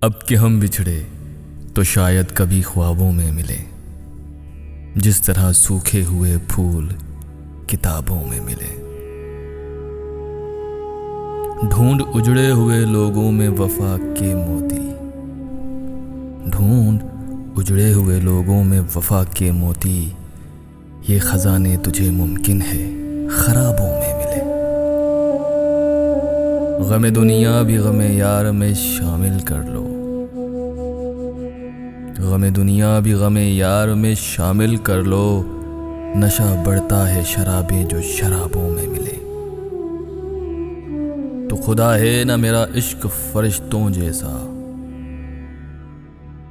अब कि हम बिछड़े तो शायद कभी ख्वाबों में मिले, जिस तरह सूखे हुए फूल किताबों में मिले। ढूंढ उजड़े हुए लोगों में वफा के मोती, ढूंढ उजड़े हुए लोगों में वफा के मोती। ये खजाने तुझे मुमकिन है खराबों में मिले। गमे दुनिया भी गमे यार में शामिल कर लो, गमे दुनिया भी गमे यार में शामिल कर लो। नशा बढ़ता है शराबें जो शराबों में मिले। तो खुदा है ना मेरा इश्क फरिश्तों जैसा,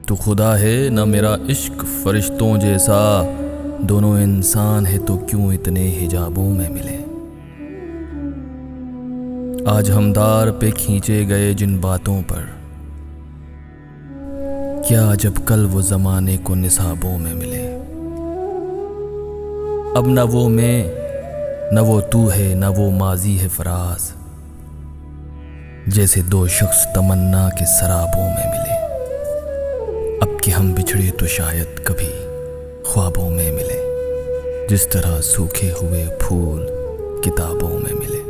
तो खुदा है ना मेरा इश्क फरिश्तों जैसा। दोनों इंसान है तो क्यों इतने हिजाबों में मिले। आज हमदार पे खींचे गए जिन बातों पर, क्या जब कल वो जमाने को निसाबों में मिले। अब न वो मैं न वो तू है, न वो माजी है फराज, जैसे दो शख्स तमन्ना के सराबों में मिले। अब कि हम बिछड़े तो शायद कभी ख्वाबों में मिले, जिस तरह सूखे हुए फूल किताबों में मिले।